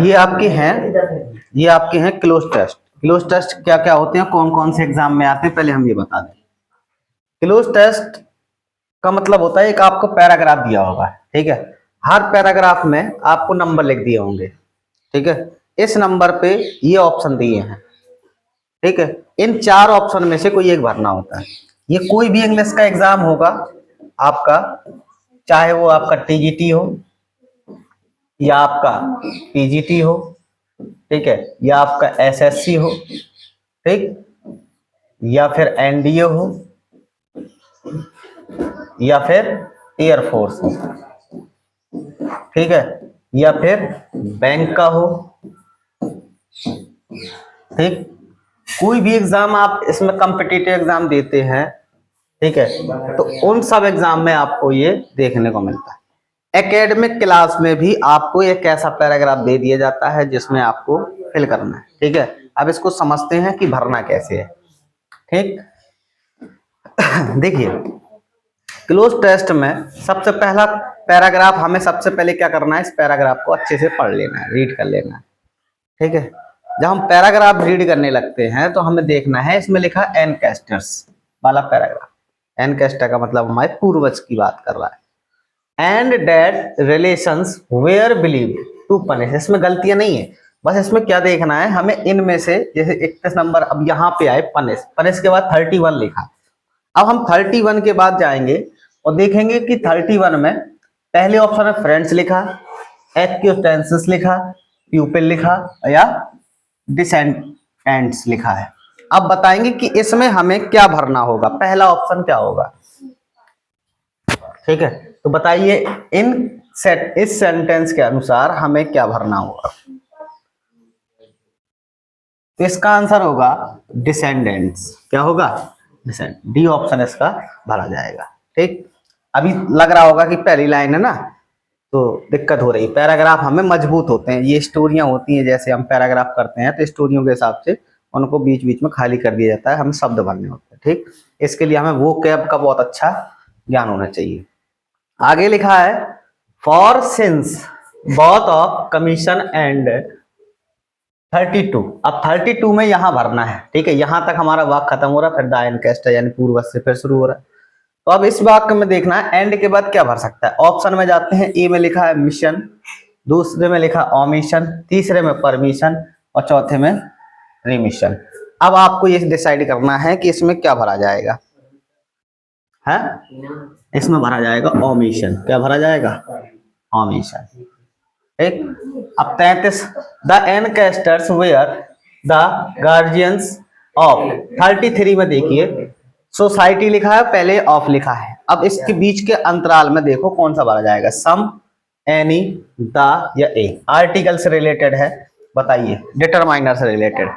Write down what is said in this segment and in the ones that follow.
ये आपके हैं, ये आपके हैं क्लोज टेस्ट। क्लोज टेस्ट क्या क्या होते हैं, कौन कौन से एग्जाम में आते हैं, पहले हम ये बता दें। क्लोज टेस्ट का मतलब होता है एक आपको पैराग्राफ दिया होगा, ठीक है। हर पैराग्राफ में आपको नंबर लिख दिए होंगे, ठीक है। इस नंबर पे ये ऑप्शन दिए हैं, ठीक है। इन चार ऑप्शन में से कोई एक भरना होता है। ये कोई भी इंग्लिश का एग्जाम होगा आपका, चाहे वो आपका टीजीटी हो या आपका पीजीटी हो, ठीक है, या आपका एसएससी हो, ठीक, या फिर एनडीए हो, या फिर एयरफोर्स हो, ठीक है, या फिर बैंक का हो, ठीक। कोई भी एग्जाम आप इसमें कॉम्पिटिटिव एग्जाम देते हैं, ठीक है, तो उन सब एग्जाम में आपको ये देखने को मिलता है। एकेडमिक क्लास में भी आपको एक ऐसा पैराग्राफ दे दिया जाता है जिसमें आपको फिल करना है, ठीक है। अब इसको समझते हैं कि भरना कैसे है, ठीक। देखिए, क्लोज टेस्ट में सबसे पहला पैराग्राफ हमें सबसे पहले क्या करना है, इस पैराग्राफ को अच्छे से पढ़ लेना है, रीड कर लेना है, ठीक है। जब हम पैराग्राफ रीड करने लगते हैं तो हमें देखना है इसमें लिखा एनकेस्टर्स वाला पैराग्राफ। एनकेस्टर का मतलब हमारे पूर्वज की बात कर रहा है। And debt relations where believe to punish, इसमें गलतियां नहीं है, बस इसमें क्या देखना है हमें, इनमें से जैसे 31 नंबर अब यहाँ पे आए पनिश, पनिश के बाद 31 लिखा। अब हम 31 के बाद जाएंगे और देखेंगे कि 31 में पहले ऑप्शन में फ्रेंड्स लिखा, एक्विस्टेंसेस लिखा, प्यूपिल लिखा या डिसेंडेंट्स लिखा है। अब बताएंगे कि इसमें हमें क्या भरना होगा, पहला ऑप्शन क्या होगा, ठीक है। तो बताइए इस सेंटेंस के अनुसार हमें क्या भरना होगा। तो इसका आंसर होगा डिसेंडेंट्स। क्या होगा, डिसेंड, डी ऑप्शन इसका भरा जाएगा, ठीक। अभी लग रहा होगा कि पहली लाइन है ना, तो दिक्कत हो रही। पैराग्राफ हमें मजबूत होते हैं, ये स्टोरियां होती हैं, जैसे हम पैराग्राफ करते हैं तो स्टोरियों के हिसाब से उनको बीच बीच में खाली कर दिया जाता है, हम शब्द भरने होते हैं, ठीक। इसके लिए हमें वो कैब का बहुत अच्छा ज्ञान होना चाहिए। आगे लिखा है for since both of commission and 32। अब 32 में यहां भरना है, ठीक है। यहां तक हमारा वाक्य खत्म हो रहा है, फिर द एनकेस्ट यानी पूर्वज से फिर शुरू हो रहा है। तो अब इस वाक्य में देखना है एंड के बाद क्या भर सकता है। ऑप्शन में जाते हैं, ए में लिखा है मिशन, दूसरे में लिखा ओमिशन, तीसरे में परमिशन और चौथे में रिमिशन। अब आपको ये डिसाइड करना है कि इसमें क्या भरा जाएगा, है इसमें भरा जाएगा ओमिशन। क्या भरा जाएगा, ओमिशन, ठीक। अब 33 the ancestors were the guardians of. 33 में देखिए सोसाइटी लिखा है, पहले ऑफ लिखा है। अब इसके बीच के अंतराल में देखो कौन सा भरा जाएगा, सम, एनी, द या ए। आर्टिकल से रिलेटेड है, बताइए, डिटरमाइनर से रिलेटेड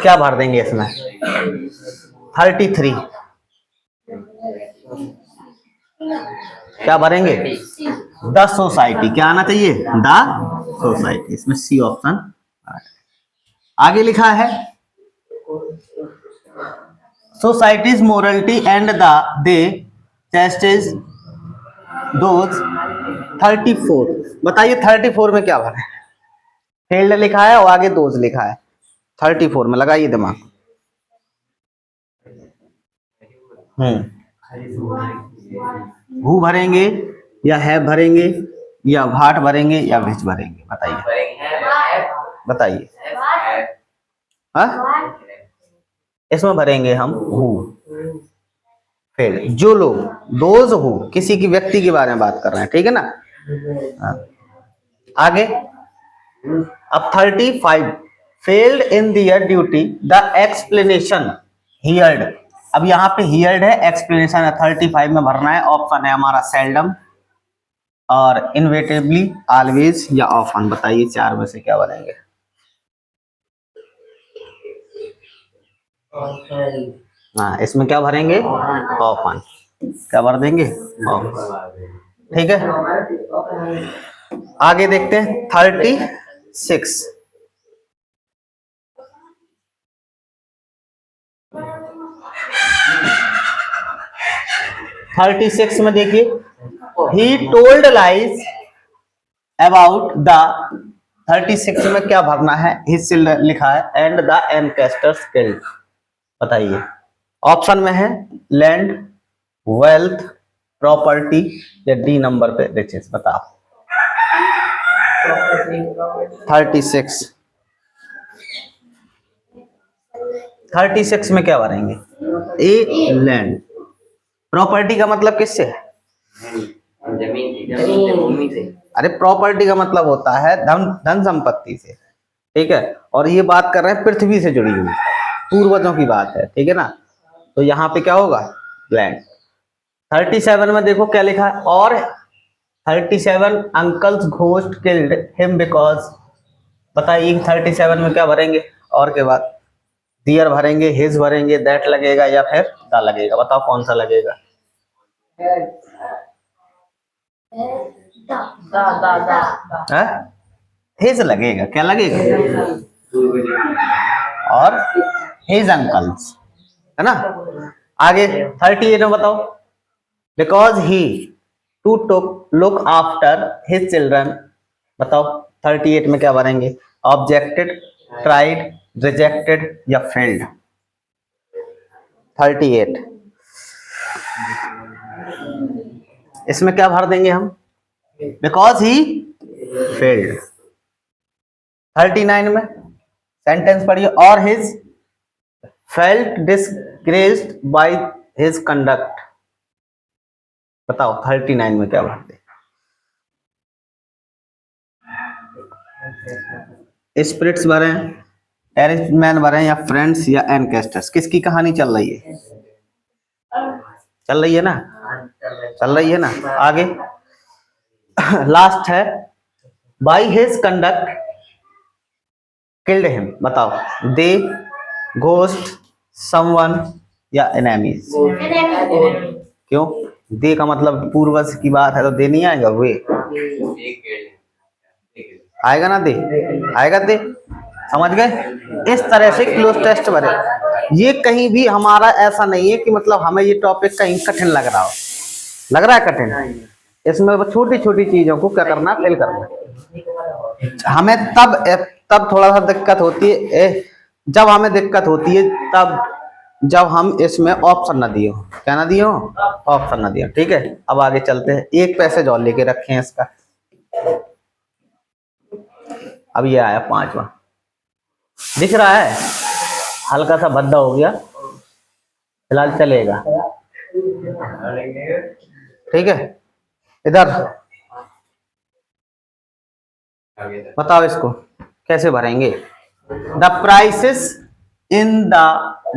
क्या भर देंगे इसमें। 33 क्या भरेंगे, द सोसाइटी। क्या आना चाहिए, द सोसाइटी, इसमें सी ऑप्शन। आगे लिखा है societies morality and the they chastise those. 34 बताइए 34 में क्या भरे, फील्ड लिखा है और आगे दोज लिखा है। 34 में लगाइए दिमाग। हु भरेंगे या है भरेंगे या भाट भरेंगे या विच भरेंगे, बताइए बताइए। हाँ, इसमें भरेंगे हम हु। फिर जो लोग, दोज हु, किसी की व्यक्ति के बारे में बात कर रहे हैं, ठीक है ना। हाँ। आगे अब 35 failed in their duty the explanation heard. अब यहाँ पे हियर्ड है, एक्सप्लेनेशन है, 35 में भरना है। ऑप्शन है हमारा सेल्डम और इनवेटेबली, ऑलवेज या ऑफन। बताइए चार में से क्या बनेंगे। हाँ, इसमें क्या भरेंगे, ऑफन। क्या भर देंगे, ऑफन, ठीक है। आगे देखते हैं 36 36 में देखिए he told lies about the 36 में क्या भरना है, हिज चिल्ड्रन लिखा है, एंड द एनकेस्टर्स किल्ड। बताइए, ऑप्शन में है लैंड, वेल्थ, प्रॉपर्टी या डी नंबर पे रिचेस। बताओ 36 36 में क्या भरेंगे? A land. प्रॉपर्टी का मतलब किससे है? भूमि से। अरे प्रॉपर्टी का मतलब होता है धन, धन संपत्ति से, ठीक है। और ये बात कर रहे हैं पृथ्वी से जुड़ी हुई, पूर्वजों की बात है, ठीक है ना। तो यहाँ पे क्या होगा? लैंड। 37 में देखो क्या लिखा है, और 37 uncle's ghost killed him because. बताइए 37 में क्या भरेंगे? और के बाद दियर भरेंगे, हिज भरेंगे, दैट लगेगा या फिर दा लगेगा? बताओ कौन सा लगेगा? हिज लगेगा। क्या लगेगा? और हिज अंकल्स, है ना। आगे 38 में बताओ, because he to took look after his children. बताओ 38 में क्या भरेंगे? ऑब्जेक्टेड, ट्राइड, रिजेक्टेड या फेल्ड? 38 इसमें क्या भर देंगे हम? Because he failed. 39 में सेंटेंस पढ़िए, और his felt disgraced by his conduct. बताओ 39 में क्या भर दे? स्पिरिट्स भरे, एरिथमैन भरे या फ्रेंड्स या एनकेस्टर्स? किसकी कहानी चल रही है? चल रही है ना, चल रही है ना। आगे लास्ट है, by his conduct killed him. बताओ, दे, घोस्ट, समवन या एनिमीज? क्यों? दे का मतलब पूर्वज की बात है तो दे नहीं आएगा, वे आएगा ना, दे आएगा, दे। समझ गए? इस तरह से क्लोज टेस्ट भरे। ये कहीं भी हमारा ऐसा नहीं है कि मतलब हमें ये टॉपिक कहीं कठिन लग रहा हो। लग रहा है कठिन? इसमें छोटी छोटी चीजों को क्या करना, फिल करना। हमें तब थोड़ा सा दिक्कत होती है, जब हमें दिक्कत होती है तब जब हम इसमें ऑप्शन ना दिए हो। क्या ना दिए हो? ऑप्शन ना दिए। ठीक है, अब आगे चलते हैं। एक पैसेज और लेके रखे हैं इसका। अब ये आया 5वां, दिख रहा है, हल्का सा भद्दा हो गया, फिलहाल चलेगा। ठीक है, इधर बताओ इसको कैसे भरेंगे। The prices in the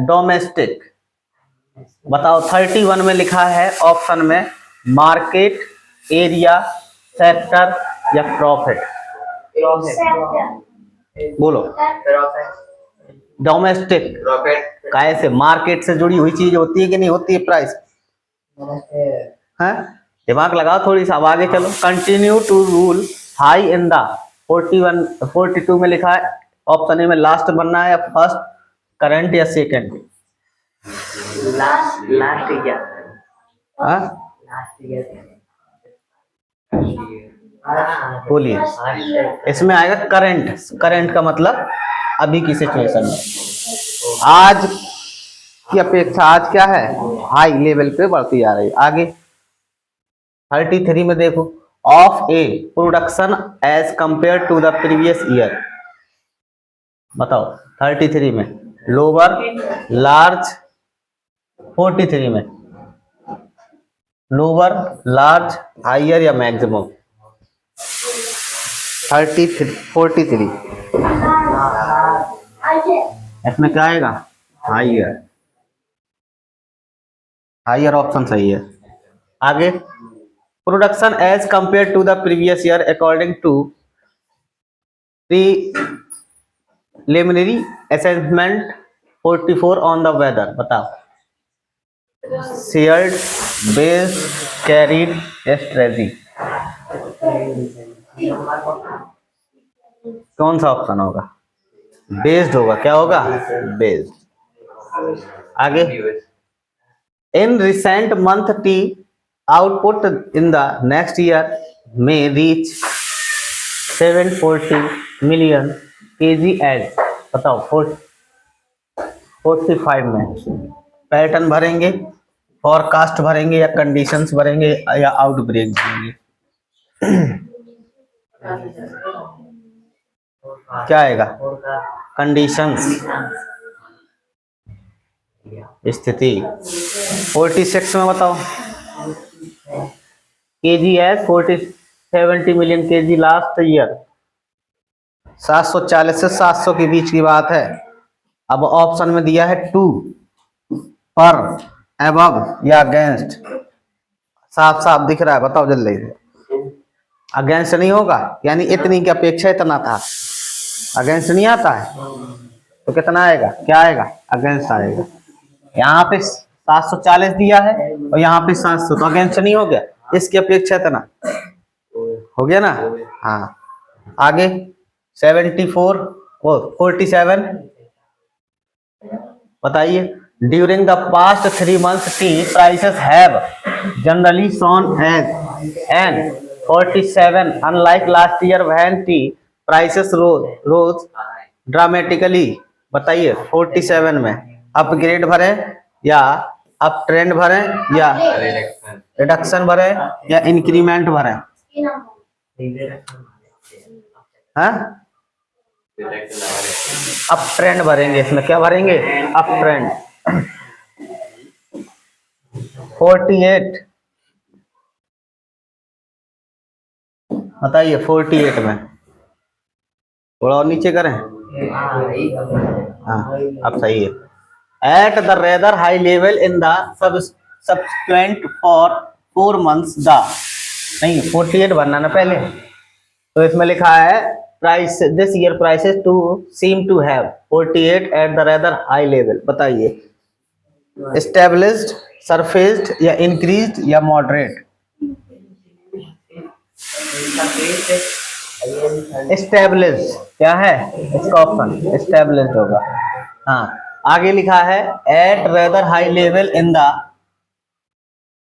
domestic. बताओ 31 में लिखा है ऑप्शन में मार्केट, एरिया, सेक्टर या प्रॉफिट? बोलो। डोमेस्टिक कैसे? मार्केट से जुड़ी हुई चीज होती है कि नहीं होती है प्राइस? है, दिमाग लगाओ थोड़ी सा। अब आगे चलो। Continue to rule high in the 42 में लिखा है ऑप्शन ए में लास्ट बनना है या फर्स्ट, करंट या सेकंड? बोलिए। इसमें आएगा करंट। करंट का मतलब अभी की सिचुएशन में, आज की अपेक्षा आज क्या है, हाई लेवल पे बढ़ती जा रही है। आगे 33 में देखो, of a production as compare to the previous year. बताओ 33 में लोअर, लार्ज, 43 में लोअर, लार्ज, हाइयर या मैक्सिमम? 43 इसमें क्या आएगा? हाइयर। हाइयर ऑप्शन सही है। आगे production as compare to the previous year according to preliminary assessment 44 on the weather. बताओ, शेयर्ड, बेस्ड, कैरीड, स्ट्रेजी? कौन सा ऑप्शन होगा? बेस्ड होगा। क्या होगा? बेस्ड। आगे in recent month T output in the next year में रीच 740 मिलियन केजी एज, बताओ 45 में पैटर्न भरेंगे, फॉरकास्ट भरेंगे या कंडीशंस भरेंगे या आउटब्रेक भरेंगे? क्या आएगा? कंडीशंस, स्थिति। 46 में बताओ, KG as 70 million KG last year, 740 से 700 के बीच की बात है। अब ऑप्शन में दिया है 2 पर, एबव या अगेंस्ट, साफ साफ दिख रहा है, बताओ जल्दी। अगेंस्ट नहीं होगा, यानी इतनी की अपेक्षा इतना था, अगेंस्ट नहीं आता है तो कितना आएगा? क्या आएगा? अगेंस्ट आएगा। यहाँ पे 740 दिया है और यहाँ पे 700, तो अगेंस्ट नहीं हो गया, इसकी अपेक्षा इतना हो गया ना। हाँ, आगे 74 और 47 बताइए। During the past 3 months tea prices have generally shown as an 47 unlike last year when tea prices rose dramatically. बताइए 47 में अपग्रेड भरे या अप ट्रेंड भरे या रिडक्शन भरे या इंक्रीमेंट भरे? हाँ, अप ट्रेंड भरेंगे। इसमें क्या भरेंगे? Up trend. 48 बताइए, 48 में थोड़ा और नीचे करें। हाँ, अब सही है। At the rather high level in the subsequent for 4 months the, नहीं 48 भरना ना पहले, तो इसमें लिखा है price this year prices to seem to have 48 at the rather high level. बताइए स्टेबलिश्ड, सरफेस्ड या इंक्रीज्ड या मॉडरेट? स्टेबलिश्ड क्या है इसका ऑप्शन? स्टेबलिश्ड होगा। हाँ, आगे लिखा है at rather high level in the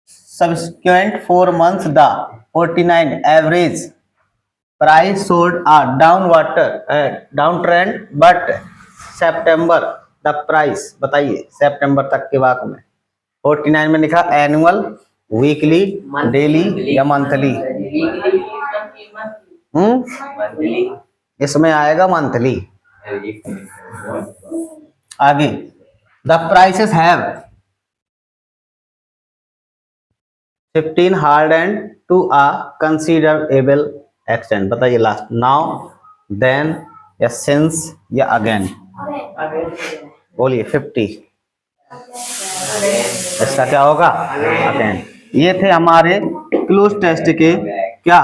subsequent 4 months the 49 average price sold a down trend but September the price. बताइए सितंबर तक के वाक में 49 में लिखा एनुअल, वीकली, डेली या मंथली? इसमें आएगा मंथली। आगे the prices have 15 hard and to a considerable extent. बताइए लास्ट, नाउ, देन या सिंस या अगेन? बोलिए 50। इसका क्या होगा? अगेन। ये थे हमारे क्लोज टेस्ट के क्या,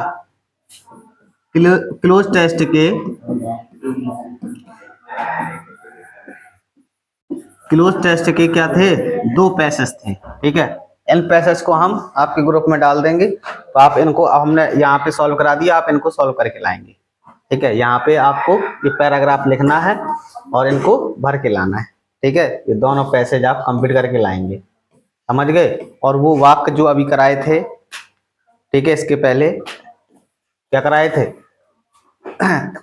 क्लोज टेस्ट के क्या थे? 2 पैसेज थे, ठीक है। इन पैसेज को हम आपके ग्रुप में डाल देंगे, तो आप इनको, हमने यहाँ पे सॉल्व करा दिया, आप इनको सॉल्व करके लाएंगे, ठीक है। यहाँ पे आपको ये पैराग्राफ लिखना है और इनको भर के लाना है, ठीक है। ये दोनों पैसेज आप कंप्लीट करके लाएंगे, समझ गए। और वो वाक्य जो अभी कराए थे, ठीक है, इसके पहले क्या कराए थे?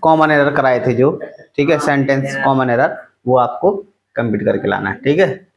कॉमन एरर कराए थे जो, ठीक है, सेंटेंस कॉमन एरर, वो आपको कंप्लीट करके लाना है, ठीक है।